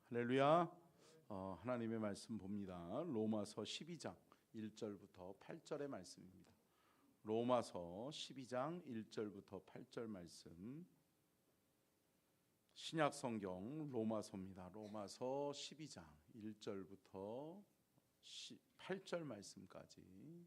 할렐루야. 하나님의 말씀 봅니다. 로마서 12장 1절부터 8절의 말씀입니다. 로마서 12장 1절부터 8절 말씀, 신약 성경 로마서입니다. 로마서 12장 1절부터 8절 말씀까지.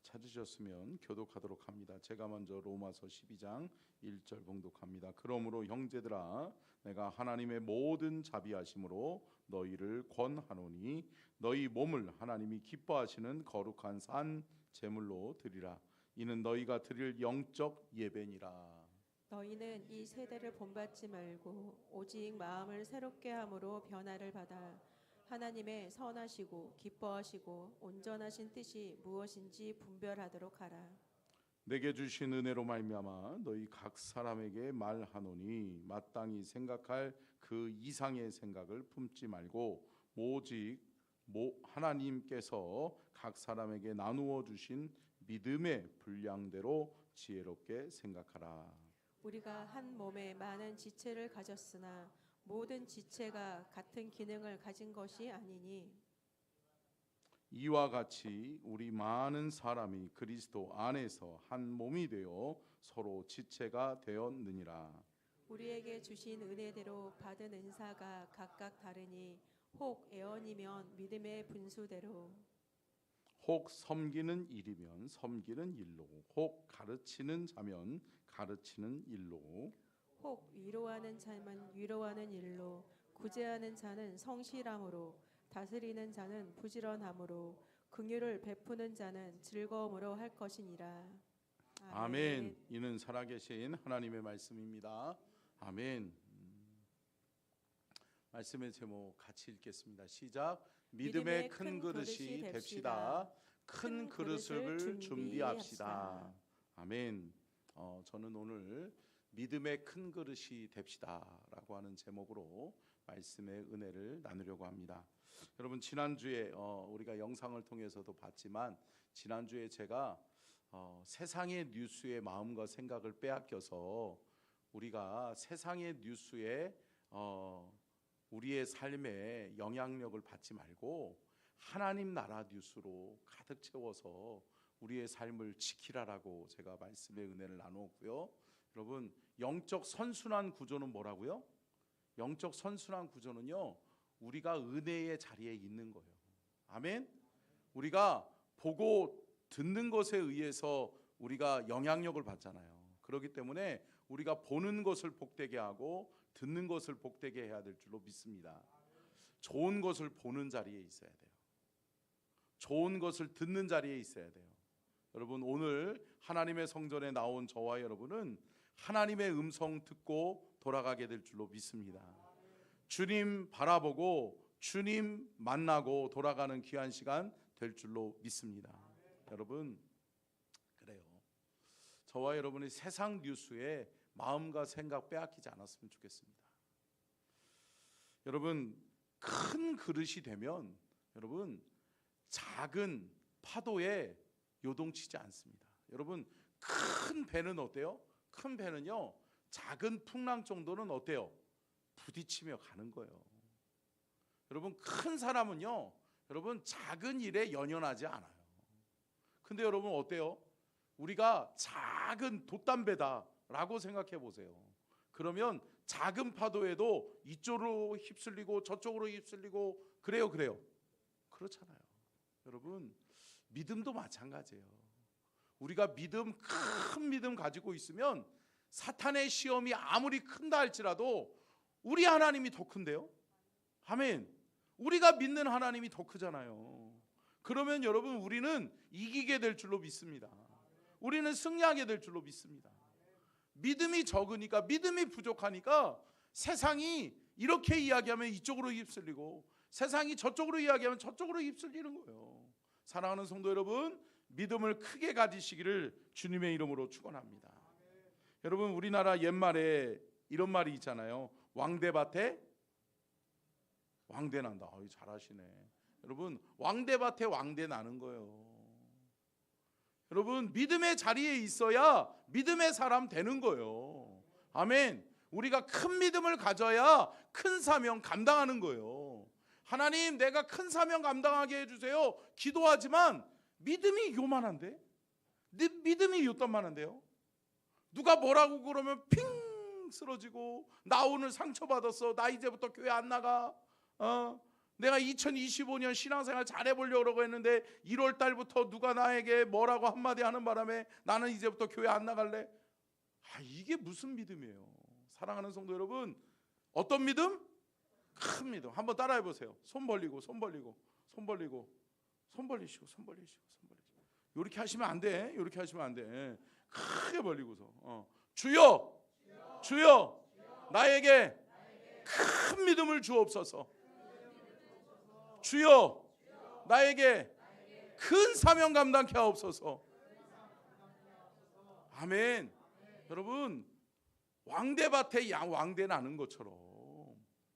찾으셨으면 교독하도록 합니다. 제가 먼저 로마서 12장 1절 봉독합니다. 그러므로 형제들아, 내가 하나님의 모든 자비하심으로 너희를 권하노니 너희 몸을 하나님이 기뻐하시는 거룩한 산 제물로 드리라. 이는 너희가 드릴 영적 예배니라. 너희는 이 세대를 본받지 말고 오직 마음을 새롭게 함으로 변화를 받아 하나님의 선하시고 기뻐하시고 온전하신 뜻이 무엇인지 분별하도록 하라. 내게 주신 은혜로 말미암아 너희 각 사람에게 말하노니 마땅히 생각할 그 이상의 생각을 품지 말고 오직 하나님께서 각 사람에게 나누어 주신 믿음의 분량대로 지혜롭게 생각하라. 우리가 한 몸에 많은 지체를 가졌으나 모든 지체가 같은 기능을 가진 것이 아니니 이와 같이 우리 많은 사람이 그리스도 안에서 한 몸이 되어 서로 지체가 되었느니라. 우리에게 주신 은혜대로 받은 은사가 각각 다르니 혹 애언이면 믿음의 분수대로, 혹 섬기는 일이면 섬기는 일로, 혹 가르치는 자면 가르치는 일로, 혹 위로하는 자만 위로하는 일로, 구제하는 자는 성실함으로, 다스리는 자는 부지런함으로, 긍휼을 베푸는 자는 즐거움으로 할 것이니라. 아멘. 이는 살아계신 하나님의 말씀입니다. 아멘. 말씀의 제목 같이 읽겠습니다. 시작. 믿음의 큰 그릇이 됩시다. 큰 그릇을 준비합시다. 아멘. 저는 오늘 믿음의 큰 그릇이 됩시다라고 하는 제목으로 말씀의 은혜를 나누려고 합니다. 여러분, 지난주에 우리가 영상을 통해서도 봤지만 지난주에 제가 세상의 뉴스에 마음과 생각을 빼앗겨서 우리가 세상의 뉴스에 우리의 삶에 영향력을 받지 말고 하나님 나라 뉴스로 가득 채워서 우리의 삶을 지키라라고 제가 말씀의 은혜를 나누었고요. 여러분, 영적 선순환 구조는 뭐라고요? 영적 선순환 구조는요, 우리가 은혜의 자리에 있는 거예요. 아멘. 우리가 보고 듣는 것에 의해서 우리가 영향력을 받잖아요. 그렇기 때문에 우리가 보는 것을 복되게 하고 듣는 것을 복되게 해야 될 줄로 믿습니다. 좋은 것을 보는 자리에 있어야 돼요. 좋은 것을 듣는 자리에 있어야 돼요. 여러분, 오늘 하나님의 성전에 나온 저와 여러분은 하나님의 음성 듣고 돌아가게 될 줄로 믿습니다. 주님 바라보고 주님 만나고 돌아가는 귀한 시간 될 줄로 믿습니다. 여러분, 그래요. 저와 여러분이 세상 뉴스에 마음과 생각 빼앗기지 않았으면 좋겠습니다. 여러분, 큰 그릇이 되면 여러분 작은 파도에 요동치지 않습니다. 여러분, 큰 배는 어때요? 큰 배는요, 작은 풍랑 정도는 어때요? 부딪히며 가는 거예요. 여러분, 큰 사람은요, 여러분 작은 일에 연연하지 않아요. 근데 여러분 어때요? 우리가 작은 돛담배다라고 생각해 보세요. 그러면 작은 파도에도 이쪽으로 휩쓸리고 저쪽으로 휩쓸리고 그래요. 그렇잖아요. 여러분, 믿음도 마찬가지예요. 우리가 큰 믿음 가지고 있으면 사탄의 시험이 아무리 큰다 할지라도 우리 하나님이 더 큰데요. 아멘. 우리가 믿는 하나님이 더 크잖아요. 그러면 여러분, 우리는 이기게 될 줄로 믿습니다. 우리는 승리하게 될 줄로 믿습니다. 믿음이 적으니까, 믿음이 부족하니까 세상이 이렇게 이야기하면 이쪽으로 휩쓸리고 세상이 저쪽으로 이야기하면 저쪽으로 휩쓸리는 거예요. 사랑하는 성도 여러분, 믿음을 크게 가지시기를 주님의 이름으로 축원합니다. 여러분, 우리나라 옛말에 이런 말이 있잖아요. 왕대밭에 왕대 난다. 잘하시네. 여러분, 왕대밭에 왕대 나는 거예요. 여러분 믿음의 자리에 있어야 믿음의 사람 되는 거예요. 아멘. 우리가 큰 믿음을 가져야 큰 사명 감당하는 거예요. 하나님 내가 큰 사명 감당하게 해주세요. 기도하지만 믿음이 요만한데? 믿음이 요딴만한데요? 누가 뭐라고 그러면 핑 쓰러지고 나 오늘 상처받았어. 나 이제부터 교회 안 나가. 내가 2025년 신앙생활 잘해보려고 했는데 1월 달부터 누가 나에게 뭐라고 한마디 하는 바람에 나는 이제부터 교회 안 나갈래. 이게 무슨 믿음이에요? 사랑하는 성도 여러분, 어떤 믿음? 큰 믿음. 한번 따라해 보세요. 손 벌리고 손 벌리고 손 벌리고 손 벌리시고 손 벌리시고 손 벌리시고. 이렇게 하시면 안 돼. 이렇게 하시면 안 돼. 크게 벌리고서 주여 주여 나에게 큰 믿음을 주옵소서. 주여 나에게 큰 사명 감당케 하옵소서. 아멘. 여러분 왕대밭에 왕대 나는 것처럼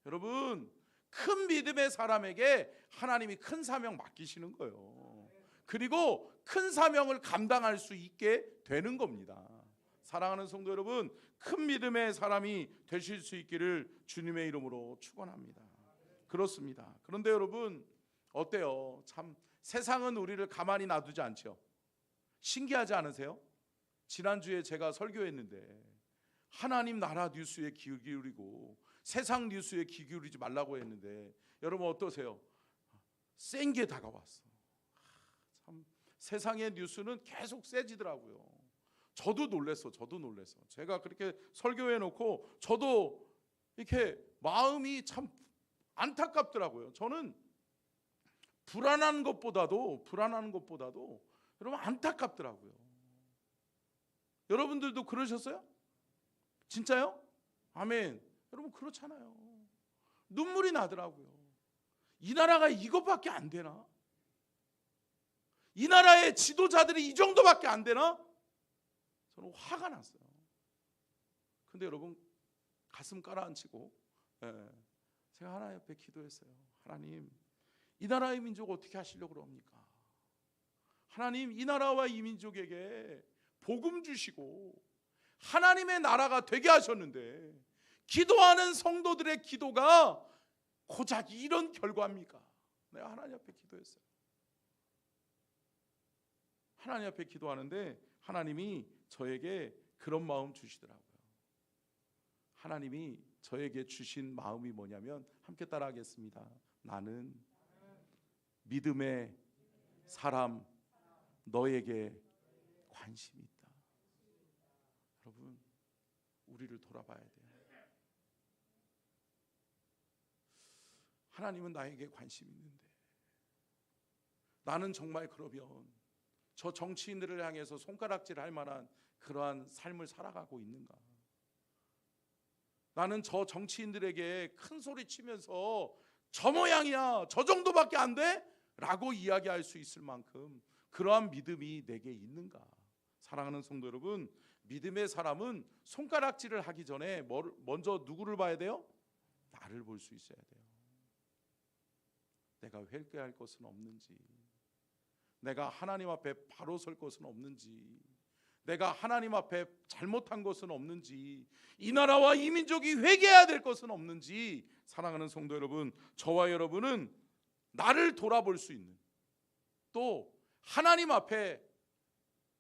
여러분 큰 믿음의 사람에게 하나님이 큰 사명 맡기시는 거예요. 그리고 큰 사명을 감당할 수 있게 되는 겁니다. 사랑하는 성도 여러분, 큰 믿음의 사람이 되실 수 있기를 주님의 이름으로 축원합니다. 그렇습니다. 그런데 여러분 어때요? 참 세상은 우리를 가만히 놔두지 않죠. 신기하지 않으세요? 지난주에 제가 설교했는데 하나님 나라 뉴스에 귀 기울이고 세상 뉴스에 귀 기울이지 말라고 했는데 여러분 어떠세요? 센 게 다가왔어. 참 세상의 뉴스는 계속 세지더라고요. 저도 놀랬어. 제가 그렇게 설교해 놓고 저도 이렇게 마음이 참 안타깝더라고요. 저는 불안한 것보다도 여러분 안타깝더라고요. 여러분들도 그러셨어요? 진짜요? 아멘. 여러분 그렇잖아요. 눈물이 나더라고요. 이 나라가 이것밖에 안 되나? 이 나라의 지도자들이 이 정도밖에 안 되나? 저는 화가 났어요. 근데 여러분 가슴 깔아앉히고 제가 하나님 앞에 기도했어요. 하나님 이 나라의 민족 어떻게 하시려고 그럽니까? 하나님 이 나라와 이 민족에게 복음 주시고 하나님의 나라가 되게 하셨는데 기도하는 성도들의 기도가 고작 이런 결과입니까? 내가 하나님 앞에 기도했어요. 하나님 앞에 기도하는데 하나님이 저에게 그런 마음 주시더라고요. 하나님이 저에게 주신 마음이 뭐냐면 함께 따라하겠습니다. 나는 믿음의 사람 너에게 관심이 있다. 여러분 우리를 돌아봐야 돼요. 하나님은 나에게 관심이 있는데 나는 정말 그러면 저 정치인들을 향해서 손가락질할 만한 그러한 삶을 살아가고 있는가? 나는 저 정치인들에게 큰 소리 치면서 저 모양이야 저 정도밖에 안 돼? 라고 이야기할 수 있을 만큼 그러한 믿음이 내게 있는가? 사랑하는 성도 여러분, 믿음의 사람은 손가락질을 하기 전에 먼저 누구를 봐야 돼요? 나를 볼 수 있어야 돼요. 내가 회개할 것은 없는지, 내가 하나님 앞에 바로 설 것은 없는지, 내가 하나님 앞에 잘못한 것은 없는지, 이 나라와 이 민족이 회개해야 될 것은 없는지, 사랑하는 성도 여러분, 저와 여러분은 나를 돌아볼 수 있는, 또 하나님 앞에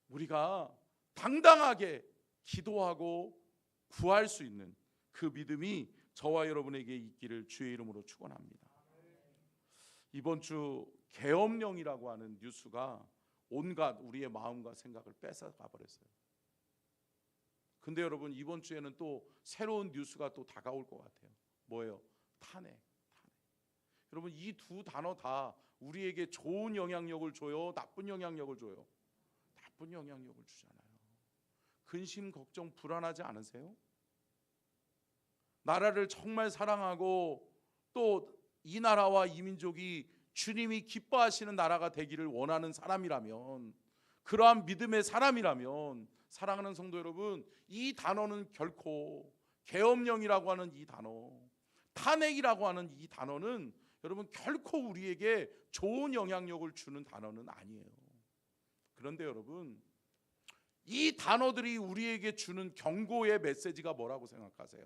우리가 당당하게 기도하고 구할 수 있는 그 믿음이 저와 여러분에게 있기를 주의 이름으로 축원합니다. 이번 주 계엄령이라고 하는 뉴스가 온갖 우리의 마음과 생각을 뺏어가 버렸어요. 근데 여러분 이번 주에는 또 새로운 뉴스가 또 다가올 것 같아요. 뭐예요? 탄핵. 여러분 이 두 단어 다 우리에게 좋은 영향력을 줘요? 나쁜 영향력을 줘요? 나쁜 영향력을 주잖아요. 근심, 걱정, 불안하지 않으세요? 나라를 정말 사랑하고 또 이 나라와 이 민족이 주님이 기뻐하시는 나라가 되기를 원하는 사람이라면, 그러한 믿음의 사람이라면, 사랑하는 성도 여러분, 이 단어는 결코 계엄령이라고 하는 이 단어, 탄핵이라고 하는 이 단어는 여러분 결코 우리에게 좋은 영향력을 주는 단어는 아니에요. 그런데 여러분, 이 단어들이 우리에게 주는 경고의 메시지가 뭐라고 생각하세요?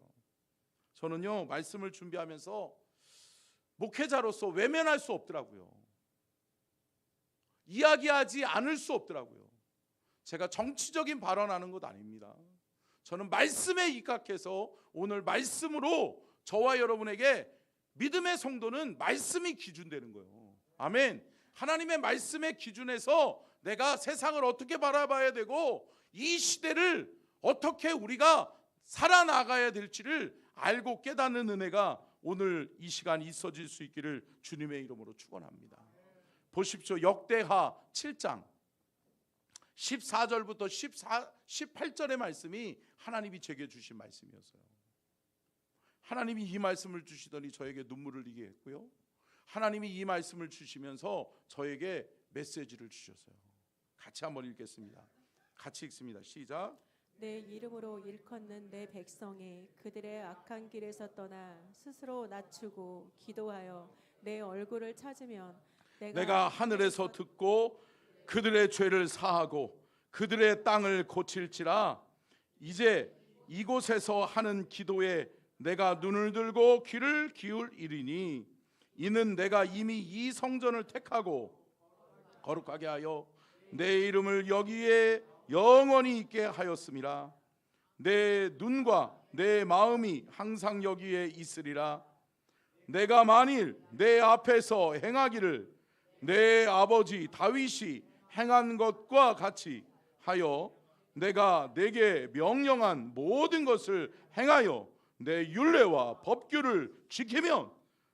저는요, 말씀을 준비하면서 목회자로서 외면할 수 없더라고요. 이야기하지 않을 수 없더라고요. 제가 정치적인 발언하는 것 아닙니다. 저는 말씀에 입각해서 오늘 말씀으로 저와 여러분에게 믿음의 성도는 말씀이 기준되는 거예요. 아멘. 하나님의 말씀의 기준에서 내가 세상을 어떻게 바라봐야 되고 이 시대를 어떻게 우리가 살아나가야 될지를 알고 깨닫는 은혜가 오늘 이 시간 있어질 수 있기를 주님의 이름으로 축원합니다. 보십시오. 역대하 7장 14절부터 18절의 말씀이 하나님이 제게 주신 말씀이었어요. 하나님이 이 말씀을 주시더니 저에게 눈물을 흘리게 했고요. 하나님이 이 말씀을 주시면서 저에게 메시지를 주셨어요. 같이 한번 읽겠습니다. 같이 읽습니다. 시작. 내 이름으로 일컫는 내 백성이 그들의 악한 길에서 떠나 스스로 낮추고 기도하여 내 얼굴을 찾으면 내가 하늘에서 듣고 그들의 죄를 사하고 그들의 땅을 고칠지라. 이제 이곳에서 하는 기도에 내가 눈을 들고 귀를 기울이리니 이는 내가 이미 이 성전을 택하고 거룩하게 하여 내 이름을 여기에 영원히 있게 하였음이라. 내 눈과 내 마음이 항상 여기에 있으리라. 내가 만일 내 앞에서 행하기를 내 아버지 다윗이 행한 것과 같이 하여 내가 내게 명령한 모든 것을 행하여 내 율례와 법규를 지키면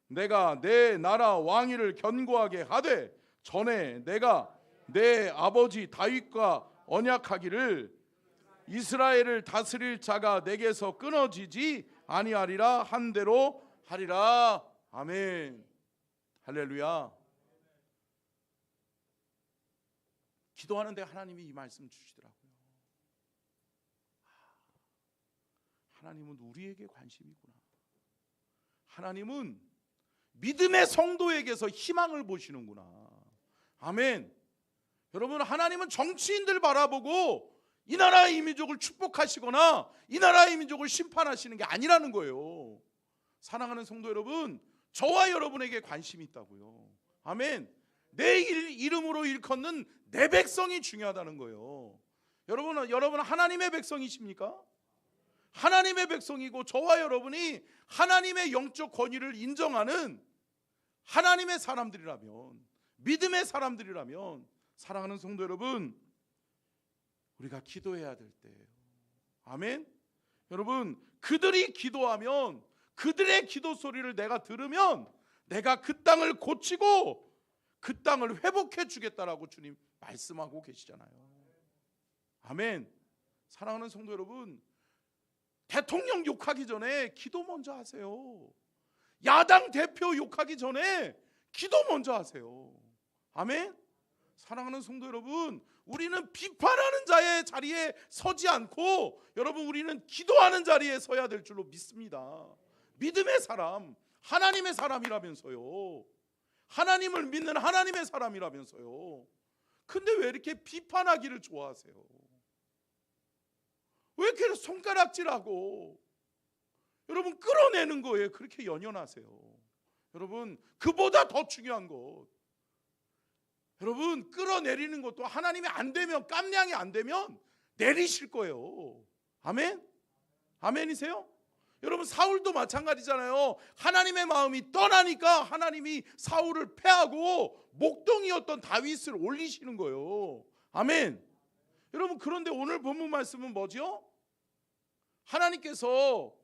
내가 내 나라 왕위를 견고하게 하되 전에 내가 내 아버지 다윗과 언약하기를 이스라엘을 다스릴 자가 내게서 끊어지지 아니하리라 한 대로 하리라. 아멘. 할렐루야. 기도하는데 하나님이 이 말씀 주시더라고요. 하나님은 우리에게 관심이구나. 하나님은 믿음의 성도에게서 희망을 보시는구나. 아멘. 여러분, 하나님은 정치인들 바라보고 이 나라의 민족을 축복하시거나 이 나라의 민족을 심판하시는 게 아니라는 거예요. 사랑하는 성도 여러분, 저와 여러분에게 관심이 있다고요. 아멘. 내 이름으로 일컫는 내 백성이 중요하다는 거예요. 여러분 하나님의 백성이십니까? 하나님의 백성이고 저와 여러분이 하나님의 영적 권위를 인정하는 하나님의 사람들이라면, 믿음의 사람들이라면, 사랑하는 성도 여러분, 우리가 기도해야 될 때예요. 아멘. 여러분, 그들이 기도하면, 그들의 기도 소리를 내가 들으면 내가 그 땅을 고치고 그 땅을 회복해 주겠다라고 주님 말씀하고 계시잖아요. 아멘. 사랑하는 성도 여러분, 대통령 욕하기 전에 기도 먼저 하세요. 야당 대표 욕하기 전에 기도 먼저 하세요. 아멘. 사랑하는 성도 여러분, 우리는 비판하는 자의 자리에 서지 않고 여러분, 우리는 기도하는 자리에 서야 될 줄로 믿습니다. 믿음의 사람, 하나님의 사람이라면서요. 하나님을 믿는 하나님의 사람이라면서요. 근데 왜 이렇게 비판하기를 좋아하세요? 왜 이렇게 손가락질하고 여러분 끌어내는 거에 그렇게 연연하세요? 여러분, 그보다 더 중요한 것, 여러분 끌어내리는 것도 하나님이 안 되면, 깜냥이 안 되면 내리실 거예요. 아멘? 아멘이세요? 여러분, 사울도 마찬가지잖아요. 하나님의 마음이 떠나니까 하나님이 사울을 패하고 목동이었던 다윗을 올리시는 거예요. 아멘. 여러분, 그런데 오늘 본문 말씀은 뭐죠? 하나님께서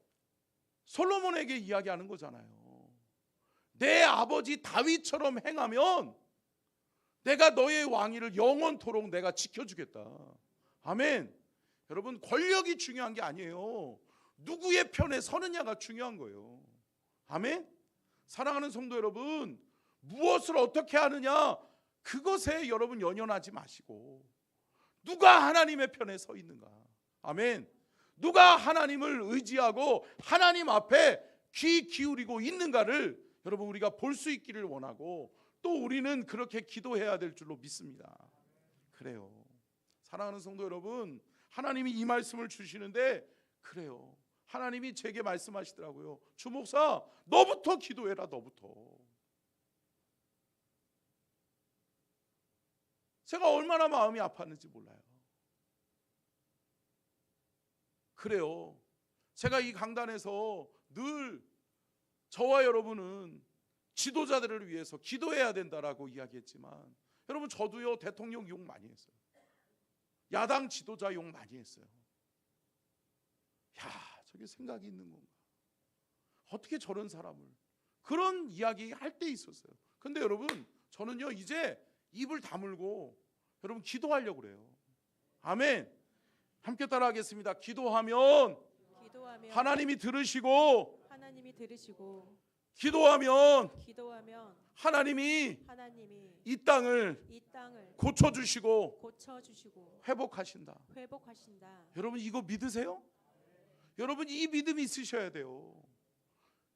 솔로몬에게 이야기하는 거잖아요. 내 아버지 다윗처럼 행하면 내가 너의 왕위를 영원토록 내가 지켜주겠다. 아멘. 여러분, 권력이 중요한 게 아니에요. 누구의 편에 서느냐가 중요한 거예요. 아멘. 사랑하는 성도 여러분, 무엇을 어떻게 하느냐, 그것에 여러분 연연하지 마시고 누가 하나님의 편에 서 있는가. 아멘. 누가 하나님을 의지하고 하나님 앞에 귀 기울이고 있는가를 여러분 우리가 볼 수 있기를 원하고, 또 우리는 그렇게 기도해야 될 줄로 믿습니다. 그래요. 사랑하는 성도 여러분, 하나님이 이 말씀을 주시는데 그래요. 하나님이 제게 말씀하시더라고요. 주 목사, 너부터 기도해라. 너부터. 제가 얼마나 마음이 아팠는지 몰라요. 그래요. 제가 이 강단에서 늘 저와 여러분은 지도자들을 위해서 기도해야 된다라고 이야기했지만, 여러분 저도요 대통령 욕 많이 했어요. 야당 지도자 욕 많이 했어요. 야, 저게 생각이 있는 건가? 어떻게 저런 사람을, 그런 이야기 할 때 있었어요. 근데 여러분 저는요 이제 입을 다물고 여러분 기도하려고 그래요. 아멘. 함께 따라하겠습니다. 기도하면 하나님이 들으시고, 기도하면 하나님이 이 땅을 고쳐주시고 회복하신다. 여러분 이거 믿으세요? 여러분 이 믿음이 있으셔야 돼요.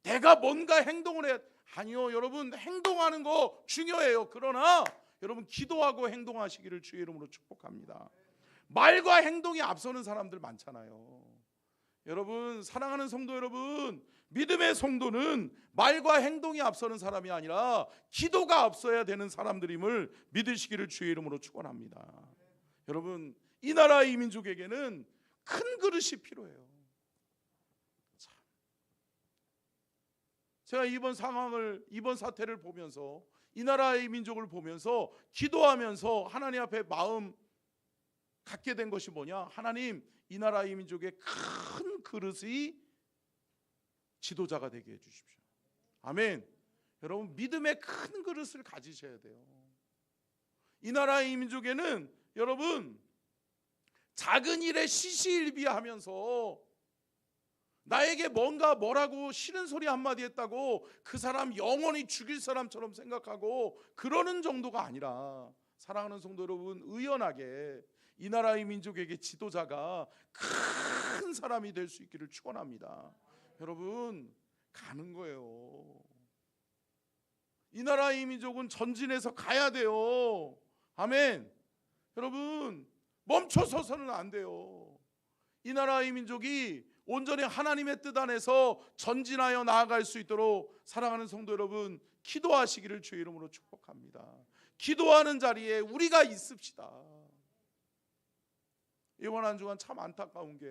내가 뭔가 행동을 해야, 아니요 여러분 행동하는 거 중요해요. 그러나 여러분 기도하고 행동하시기를 주의 이름으로 축복합니다. 말과 행동이 앞서는 사람들 많잖아요. 여러분 사랑하는 성도 여러분, 믿음의 성도는 말과 행동이 앞서는 사람이 아니라 기도가 앞서야 되는 사람들임을 믿으시기를 주의 이름으로 축원합니다. 여러분 이 나라 이 민족에게는 큰 그릇이 필요해요. 참. 제가 이번 상황을, 이번 사태를 보면서, 이 나라의 민족을 보면서 기도하면서 하나님 앞에 마음 갖게 된 것이 뭐냐? 하나님, 이 나라의 민족의 큰 그릇이 지도자가 되게 해주십시오. 아멘. 여러분 믿음의 큰 그릇을 가지셔야 돼요. 이 나라의 민족에는 여러분 작은 일에 시시일비하면서 나에게 뭔가 뭐라고 싫은 소리 한마디 했다고 그 사람 영원히 죽일 사람처럼 생각하고 그러는 정도가 아니라, 사랑하는 성도 여러분, 의연하게 이 나라의 민족에게 지도자가 큰 사람이 될 수 있기를 축원합니다. 여러분 가는 거예요. 이 나라의 민족은 전진해서 가야 돼요. 아멘. 여러분 멈춰서서는 안 돼요. 이 나라의 민족이 온전히 하나님의 뜻 안에서 전진하여 나아갈 수 있도록 사랑하는 성도 여러분 기도하시기를 주의 이름으로 축복합니다. 기도하는 자리에 우리가 있읍시다. 이번 한 주간 참 안타까운 게,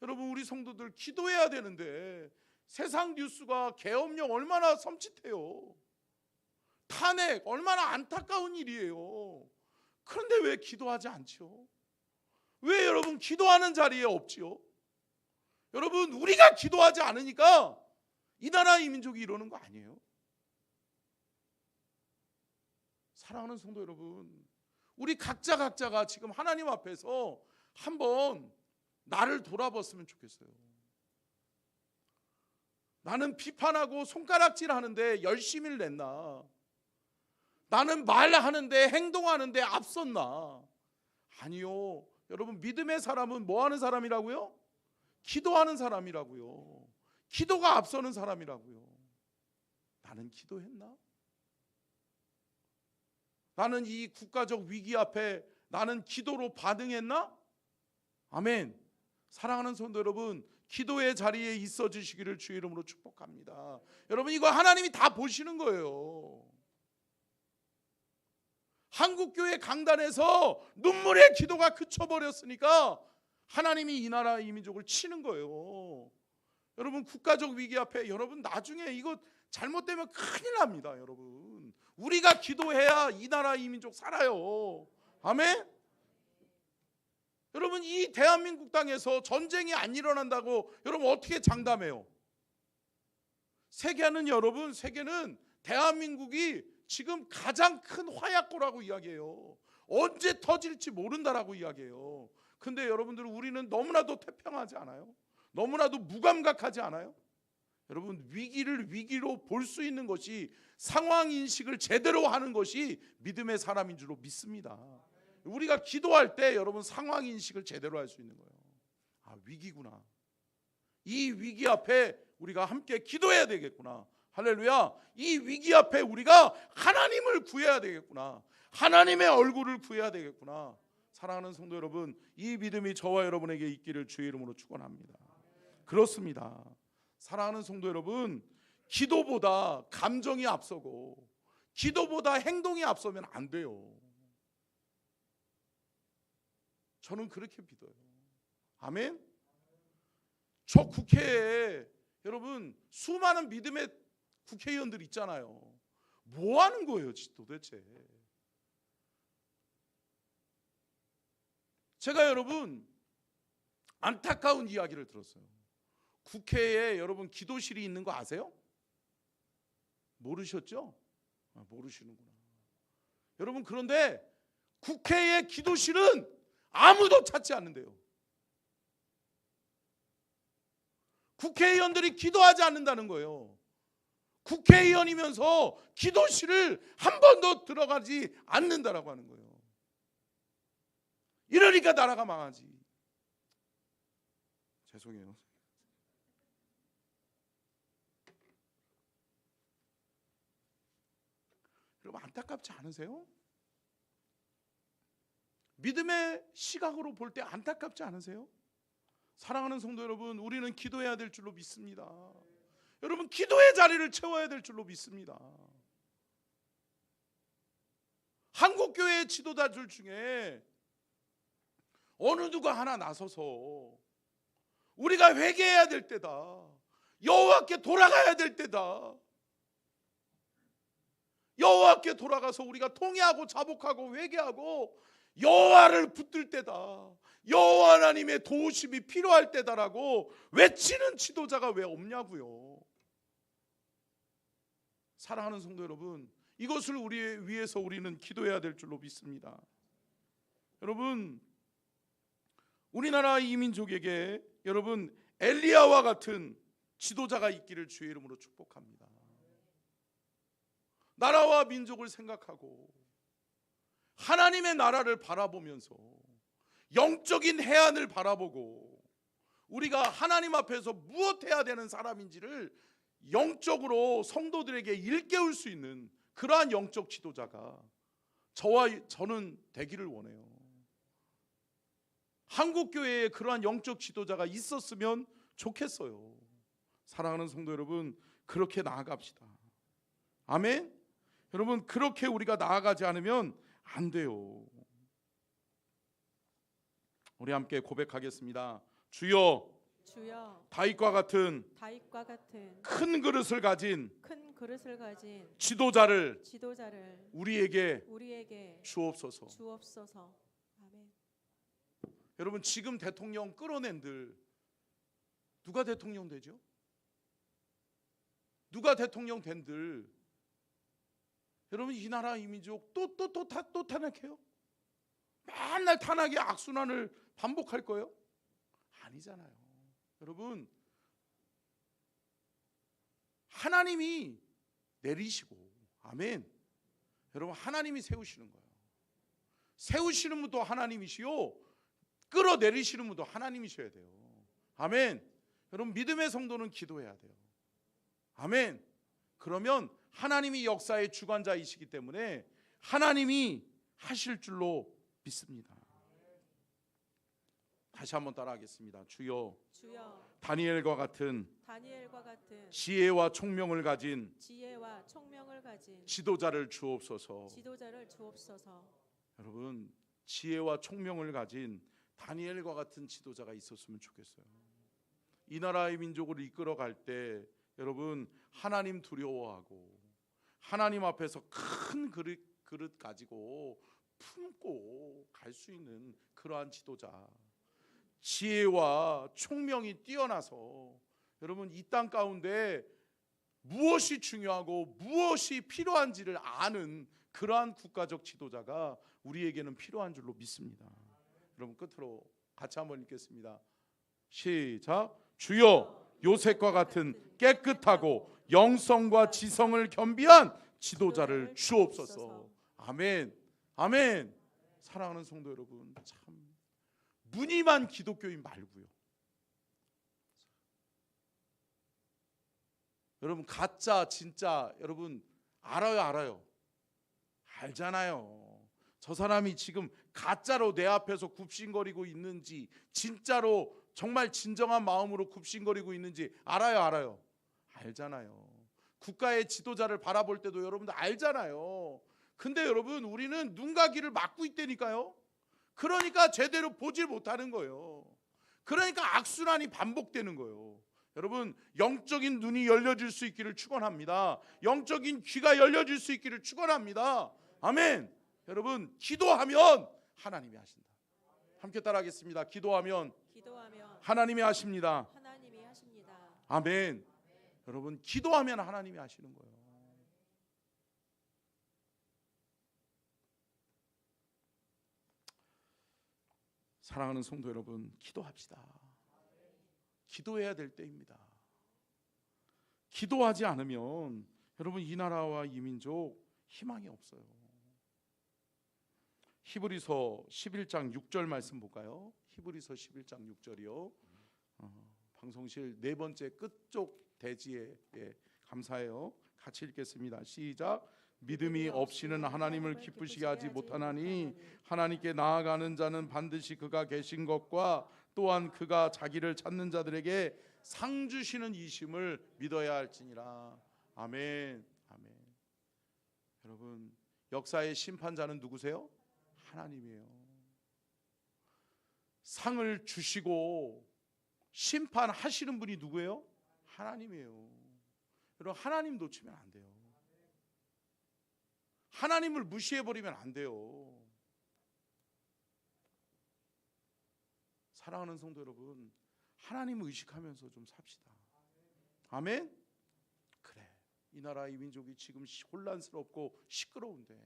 여러분 우리 성도들 기도해야 되는데 세상 뉴스가 계엄령 얼마나 섬찟해요. 탄핵 얼마나 안타까운 일이에요. 그런데 왜 기도하지 않죠? 왜 여러분 기도하는 자리에 없지요? 여러분 우리가 기도하지 않으니까 이 나라 이 민족이 이러는 거 아니에요? 사랑하는 성도 여러분, 우리 각자가 지금 하나님 앞에서 한번 나를 돌아봤으면 좋겠어요. 나는 비판하고 손가락질 하는데 열심히를 냈나? 나는 말하는데 행동하는데 앞섰나? 아니요. 여러분 믿음의 사람은 뭐 하는 사람이라고요? 기도하는 사람이라고요. 기도가 앞서는 사람이라고요. 나는 기도했나? 나는 이 국가적 위기 앞에 나는 기도로 반응했나? 아멘. 사랑하는 성도 여러분, 기도의 자리에 있어 주시기를 주의 이름으로 축복합니다. 여러분 이거 하나님이 다 보시는 거예요. 한국교회 강단에서 눈물의 기도가 그쳐버렸으니까 하나님이 이 나라 이 민족을 치는 거예요. 여러분 국가적 위기 앞에 여러분 나중에 이거 잘못되면 큰일 납니다. 여러분 우리가 기도해야 이 나라 이 민족 살아요. 아멘. 여러분 이 대한민국 땅에서 전쟁이 안 일어난다고 여러분 어떻게 장담해요? 세계는 여러분, 세계는 대한민국이 지금 가장 큰 화약고라고 이야기해요. 언제 터질지 모른다라고 이야기해요. 근데 여러분들 우리는 너무나도 태평하지 않아요? 너무나도 무감각하지 않아요? 여러분 위기를 위기로 볼 수 있는 것이, 상황인식을 제대로 하는 것이 믿음의 사람인 줄로 믿습니다. 우리가 기도할 때 여러분 상황인식을 제대로 할 수 있는 거예요. 아 위기구나. 이 위기 앞에 우리가 함께 기도해야 되겠구나. 할렐루야. 이 위기 앞에 우리가 하나님을 구해야 되겠구나. 하나님의 얼굴을 구해야 되겠구나. 사랑하는 성도 여러분, 이 믿음이 저와 여러분에게 있기를 주의 이름으로 축원합니다. 그렇습니다. 사랑하는 성도 여러분, 기도보다 감정이 앞서고 기도보다 행동이 앞서면 안 돼요. 저는 그렇게 믿어요. 아멘. 저 국회에 여러분 수많은 믿음의 국회의원들 있잖아요. 뭐 하는 거예요 도대체? 제가 여러분 안타까운 이야기를 들었어요. 국회에 여러분 기도실이 있는 거 아세요? 모르셨죠? 모르시는구나. 여러분 그런데 국회의 기도실은 아무도 찾지 않는데요. 국회의원들이 기도하지 않는다는 거예요. 국회의원이면서 기도실을 한 번도 들어가지 않는다라고 하는 거예요. 이러니까 나라가 망하지. 죄송해요. 여러분 안타깝지 않으세요? 믿음의 시각으로 볼 때 안타깝지 않으세요? 사랑하는 성도 여러분, 우리는 기도해야 될 줄로 믿습니다. 여러분 기도의 자리를 채워야 될 줄로 믿습니다. 한국교회의 지도자들 중에 어느 누가 하나 나서서 우리가 회개해야 될 때다, 여호와께 돌아가야 될 때다, 여호와께 돌아가서 우리가 통회하고 자복하고 회개하고 여호와를 붙들 때다, 여호와 하나님의 도우심이 필요할 때다라고 외치는 지도자가 왜 없냐고요. 사랑하는 성도 여러분, 이것을 위해서 우리는 기도해야 될 줄로 믿습니다. 여러분 우리나라 이민족에게 여러분 엘리야와 같은 지도자가 있기를 주의 이름으로 축복합니다. 나라와 민족을 생각하고 하나님의 나라를 바라보면서 영적인 해안을 바라보고 우리가 하나님 앞에서 무엇 해야 되는 사람인지를 영적으로 성도들에게 일깨울 수 있는 그러한 영적 지도자가 저는 되기를 원해요. 한국교회에 그러한 영적 지도자가 있었으면 좋겠어요. 사랑하는 성도 여러분, 그렇게 나아갑시다. 아멘. 여러분 그렇게 우리가 나아가지 않으면 안 돼요. 우리 함께 고백하겠습니다. 주여, 다윗과 같은 큰 그릇을 가진 지도자를 우리에게 주옵소서. 아멘. 여러분 지금 대통령 끌어낸들 누가 대통령 되죠? 누가 대통령 된들 여러분 이 나라 이 민족 또 탄핵해요? 맨날 탄핵의 악순환을 반복할 거예요? 아니잖아요. 여러분 하나님이 내리시고, 아멘. 여러분 하나님이 세우시는 거예요. 세우시는 분도 하나님이시요 끌어내리시는 분도 하나님이셔야 돼요. 아멘. 여러분 믿음의 성도는 기도해야 돼요. 아멘. 그러면 하나님이 역사의 주관자이시기 때문에 하나님이 하실 줄로 믿습니다. 다시 한번 따라하겠습니다. 주여, 다니엘과 같은 지혜와 총명을 가진 지도자를 주옵소서. 여러분 지혜와 총명을 가진 다니엘과 같은 지도자가 있었으면 좋겠어요. 이 나라의 민족을 이끌어갈 때 여러분 하나님 두려워하고 하나님 앞에서 큰 그릇 가지고 품고 갈 수 있는 그러한 지도자, 지혜와 총명이 뛰어나서 여러분 이 땅 가운데 무엇이 중요하고 무엇이 필요한지를 아는 그러한 국가적 지도자가 우리에게는 필요한 줄로 믿습니다. 여러분 끝으로 같이 한번 읽겠습니다. 시작. 주여, 요셉과 같은 깨끗하고 영성과 지성을 겸비한 지도자를 주옵소서. 아멘. 아멘. 사랑하는 성도 여러분, 참 무늬만 기독교인 말고요. 여러분 가짜 진짜 여러분 알아요. 알잖아요. 저 사람이 지금 가짜로 내 앞에서 굽신거리고 있는지 진짜로 정말 진정한 마음으로 굽신거리고 있는지 알아요? 알잖아요. 국가의 지도자를 바라볼 때도 여러분들 알잖아요. 근데 여러분 우리는 눈과 귀를 막고 있다니까요. 그러니까 제대로 보질 못하는 거예요. 그러니까 악순환이 반복되는 거예요. 여러분 영적인 눈이 열려질 수 있기를 축원합니다. 영적인 귀가 열려질 수 있기를 축원합니다. 아멘. 여러분 기도하면 하나님이 하신다. 함께 따라하겠습니다. 기도하면 하나님이 하십니다. 아멘. 여러분 기도하면 하나님이 하시는 거예요. 사랑하는 성도 여러분, 기도합시다. 기도해야 될 때입니다. 기도하지 않으면 여러분 이 나라와 이 민족 희망이 없어요. 히브리서 11장 6절 말씀 볼까요? 히브리서 11장 6절이요. 방송실 네 번째 끝쪽 대지에 감사해요. 같이 읽겠습니다. 시작. 믿음이 없이는 하나님을 기쁘시게 하지 못하나니 하나님께 나아가는 자는 반드시 그가 계신 것과 또한 그가 자기를 찾는 자들에게 상 주시는 이심을 믿어야 할지니라. 아멘. 아멘. 여러분 역사의 심판자는 누구세요? 하나님이에요. 상을 주시고 심판하시는 분이 누구예요? 하나님이에요. 여러분 하나님 놓치면 안 돼요. 하나님을 무시해버리면 안 돼요. 사랑하는 성도 여러분, 하나님을 의식하면서 좀 삽시다. 아멘? 그래, 이 나라 이 민족이 지금 혼란스럽고 시끄러운데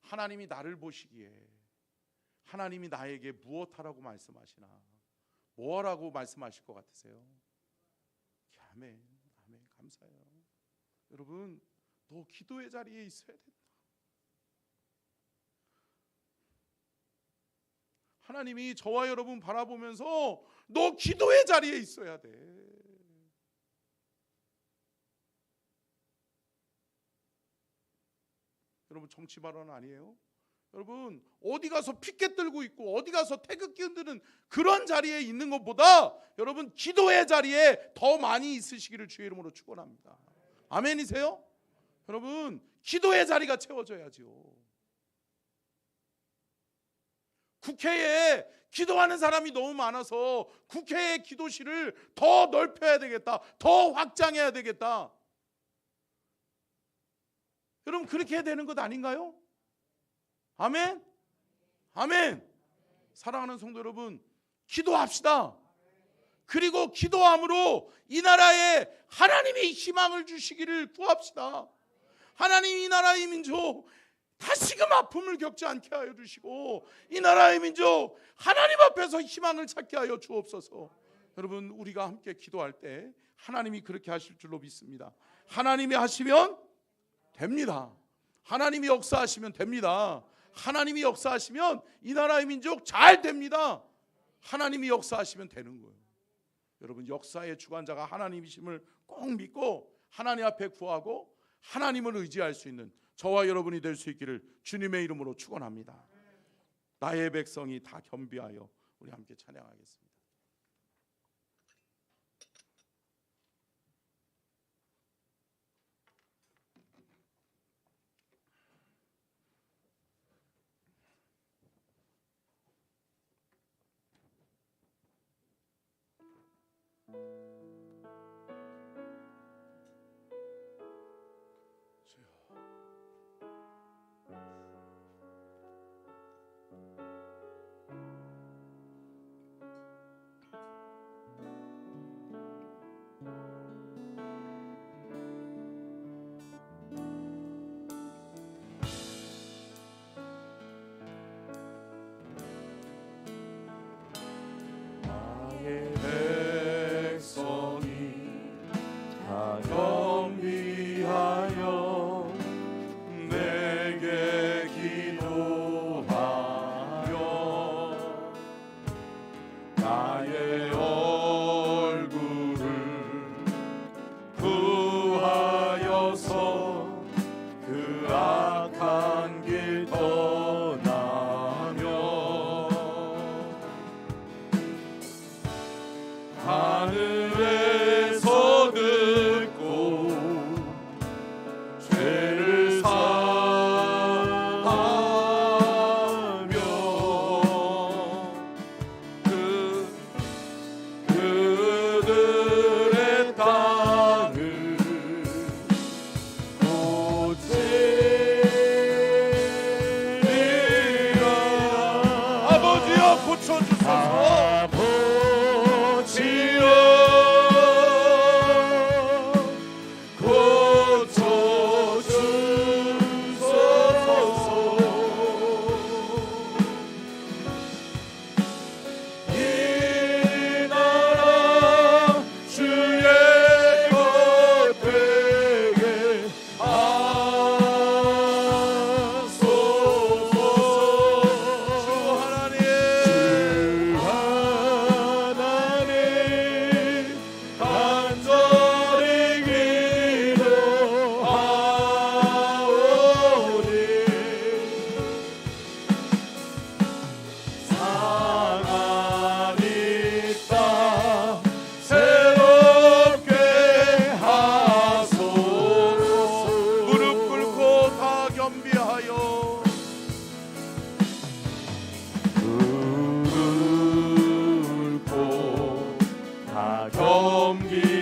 하나님이 나를 보시기에 하나님이 나에게 무엇하라고 말씀하시나? 뭐하라고 말씀하실 것 같으세요? 아멘, 아멘, 감사해요. 여러분, 너 기도의 자리에 있어야 된다. 하나님이 저와 여러분 바라보면서 너 기도의 자리에 있어야 돼. 여러분 정치 발언 아니에요? 여러분 어디 가서 피켓 들고 있고 어디 가서 태극기 흔드는 그런 자리에 있는 것보다 여러분 기도의 자리에 더 많이 있으시기를 주의 이름으로 축원합니다. 아멘이세요? 여러분 기도의 자리가 채워져야죠. 국회에 기도하는 사람이 너무 많아서 국회의 기도실을 더 넓혀야 되겠다. 더 확장해야 되겠다. 여러분 그렇게 해야 되는 것 아닌가요? 아멘? 아멘. 사랑하는 성도 여러분, 기도합시다. 그리고 기도함으로 이 나라에 하나님이 희망을 주시기를 구합시다. 하나님 이 나라의 민족 다시금 아픔을 겪지 않게 하여 주시고 이 나라의 민족 하나님 앞에서 희망을 찾게 하여 주옵소서. 여러분 우리가 함께 기도할 때 하나님이 그렇게 하실 줄로 믿습니다. 하나님이 하시면 됩니다. 하나님이 역사하시면 됩니다. 하나님이 역사하시면 이 나라의 민족 잘 됩니다. 하나님이 역사하시면 되는 거예요. 여러분 역사의 주관자가 하나님이심을 꼭 믿고 하나님 앞에 구하고 하나님을 의지할 수 있는 저와 여러분이 될 수 있기를 주님의 이름으로 축원합니다. 나의 백성이 다 겸비하여 우리 함께 찬양하겠습니다. 고쳐주소서.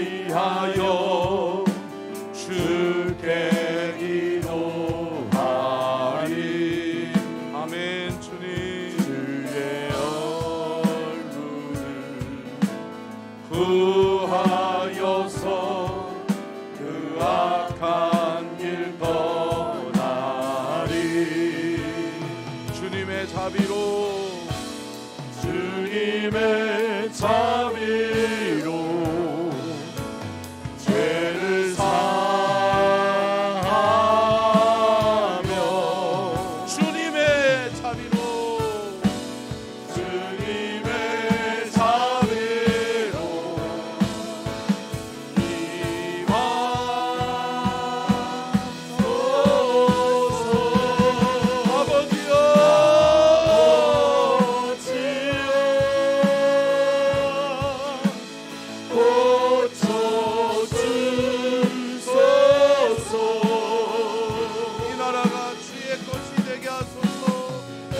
겸비하여 주께 기도하리. 아멘. 주님 주의 얼굴을 구하여서 그 악한 길 떠나리. 주님의 자비로 주님의 자비로 죄를 사하며 주님의 자비로 주님의 자비로 임하소서. 아버지여 이 나라가 주의 것이 되게 하소서. 이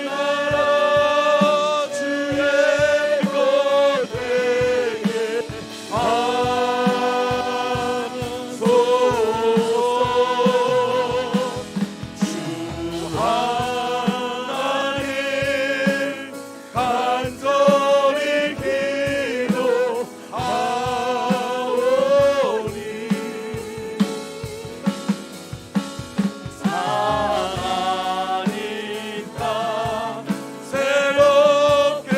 나라 주의 것 되게 하소서. 주 하나님 간절히 기도하오니 사랑하니 땅 새롭게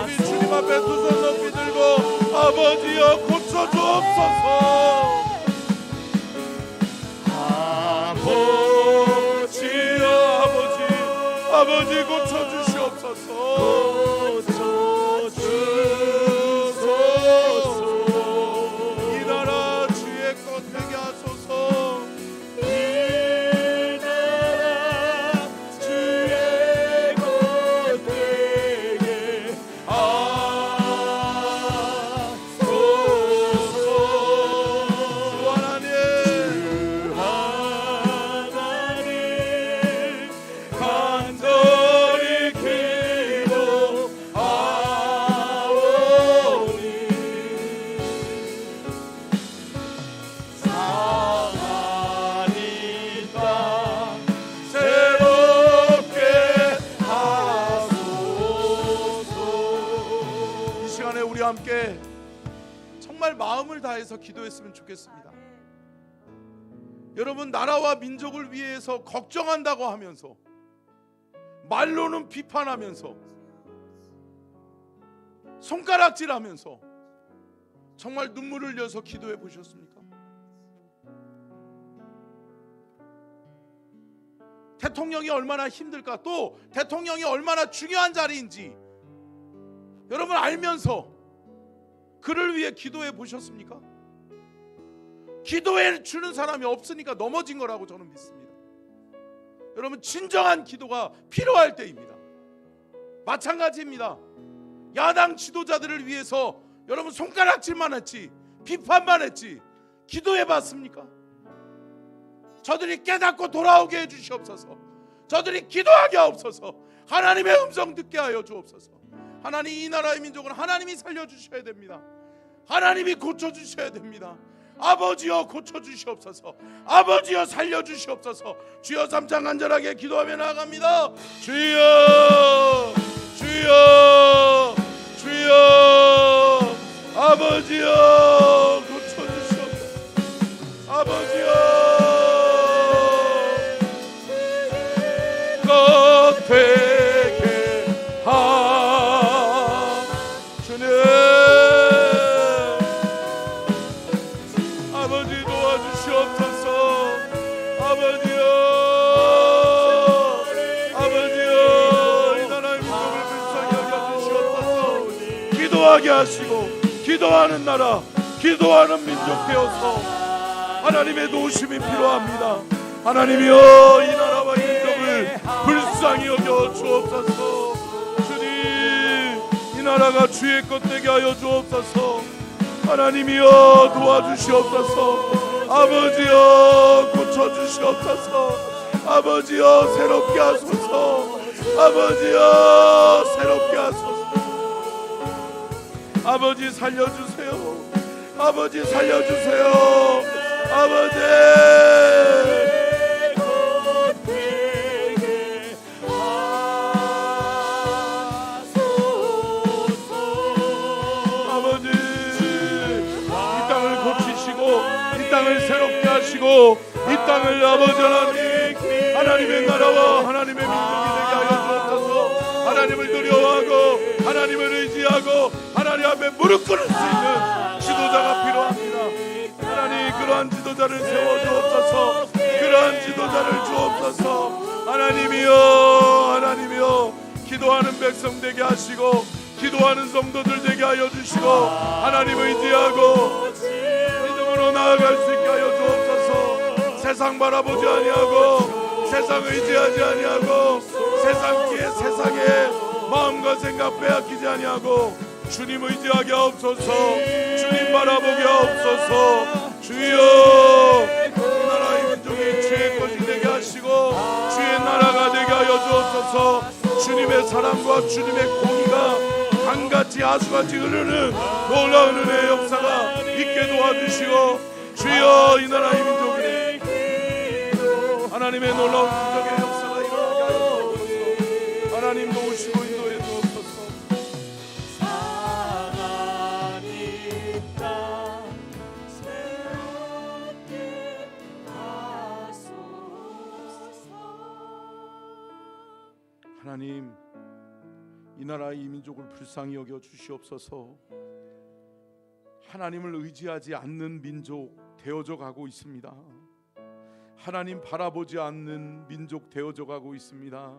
우리 주님 앞에 두 손 높이 들고 아버지여 고쳐 주옵소서. 아버지여 아버지 고쳐 주시옵소서. 고쳐주소서. 이 나라 주의 것 되게 하소서. 이 나라 주의 것 되게 하소서. 주 하나님 간절히 기도하오니 사랑하니 땅 새롭게 하소서. 이 시간에 우리 함께 정말 마음을 다해서 기도했으면 좋겠습니다. 여러분, 나라와 민족을 위해서 걱정한다고 하면서 말로는 비판하면서 손가락질하면서 정말 눈물을 흘려서 기도해 보셨습니까? 대통령이 얼마나 힘들까, 또 대통령이 얼마나 중요한 자리인지 여러분 알면서 그를 위해 기도해 보셨습니까? 기도해 주는 사람이 없으니까 넘어진 거라고 저는 믿습니다. 여러분, 진정한 기도가 필요할 때입니다. 마찬가지입니다. 야당 지도자들을 위해서 여러분 손가락질만 했지, 비판만 했지, 기도해 봤습니까? 저들이 깨닫고 돌아오게 해 주시옵소서. 저들이 기도하게 하옵소서. 하나님의 음성 듣게 하여 주옵소서. 하나님, 이 나라의 민족은 하나님이 살려주셔야 됩니다. 하나님이 고쳐주셔야 됩니다. 아버지여 고쳐주시옵소서. 아버지여 살려주시옵소서. 주여 3장 간절하게 기도하며 나아갑니다. 주여 기도하게 하시고 기도하는 나라, 기도하는 민족 되어서 하나님의 도우심이 필요합니다. 하나님이여 이 나라와 민족을 불쌍히 여겨 주옵소서. 주님 이 나라가 주의 것 되게 하여 주옵소서. 하나님이여 도와주시옵소서. 아버지여 고쳐주시옵소서. 아버지여 새롭게 하소서. 아버지여 새롭게 하소서. 아버지 살려주세요. 아버지 살려주세요. 아버지 아버지 이 땅을 고치시고 이 땅을 새롭게 하시고 이 땅을 아버지 하나님 하나님의 나라와 하나님의 민족이 되게 하여 주옵소서. 하나님을 두려워하고 하나님을 의지하고 하나님 앞에 무릎 꿇을 수 있는 지도자가 필요합니다. 하나님 그러한 지도자를 세워주옵소서. 그러한 지도자를 주옵소서. 하나님이여 기도하는 백성 되게 하시고 기도하는 성도들 되게 하여 주시고 하나님 의지하고 믿음으로 나아갈 수 있게 하여 주옵소서. 세상 바라보지 아니하고 세상 의지하지 아니하고 세상에 마음과 생각 빼앗기지 아니하고 주님 의지하게 하옵소서. 주님 바라보게 하옵소서. 주여 이 나라의 민족이 주의 것이 되게 하시고 주의 나라가 되게 하여 주옵소서. 주님의 사랑과 주님의 공의가 강같이 하수같이 흐르는 놀라운 은혜의 역사가 있게 도와주시고 주여 이 나라의 민족이 하나님의 놀라운 민족의 역사가 일어나게 하여 주옵소서. 하나님 도우시고 인도해 주옵소서. 하나님 이 나라의 이 민족을 불쌍히 여겨 주시옵소서. 하나님을 의지하지 않는 민족 되어져 가고 있습니다. 하나님 바라보지 않는 민족 되어져 가고 있습니다.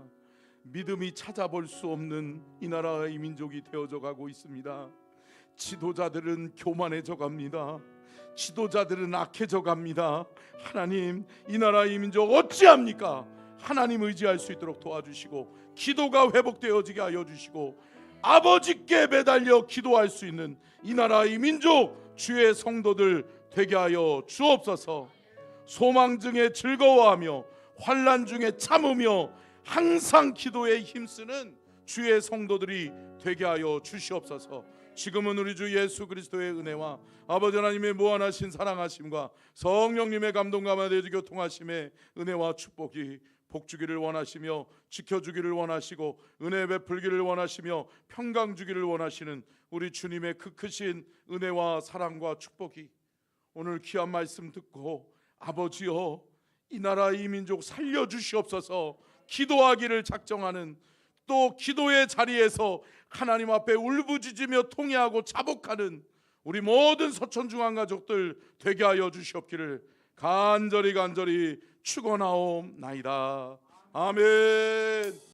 믿음이 찾아볼 수 없는 이 나라의 민족이 되어져 가고 있습니다. 지도자들은 교만해져 갑니다. 지도자들은 악해져 갑니다. 하나님 이 나라의 민족 어찌합니까? 하나님 의지할 수 있도록 도와주시고 기도가 회복되어지게 하여 주시고 아버지께 매달려 기도할 수 있는 이 나라의 민족 주의 성도들 되게 하여 주옵소서. 소망 중에 즐거워하며 환난 중에 참으며 항상 기도에 힘쓰는 주의 성도들이 되게 하여 주시옵소서. 지금은 우리 주 예수 그리스도의 은혜와 아버지 하나님의 무한하신 사랑하심과 성령님의 감동과 마대주 교통하심의 은혜와 축복이 복주기를 원하시며 지켜주기를 원하시고 은혜 베풀기를 원하시며 평강 주기를 원하시는 우리 주님의 그 크신 은혜와 사랑과 축복이 오늘 귀한 말씀 듣고 아버지여 이 나라 이 민족 살려주시옵소서. 기도하기를 작정하는 또 기도의 자리에서 하나님 앞에 울부짖으며 통회하고 자복하는 우리 모든 서천중앙 가족들 되게 하여 주시옵기를 간절히 축원하옵나이다. 아멘.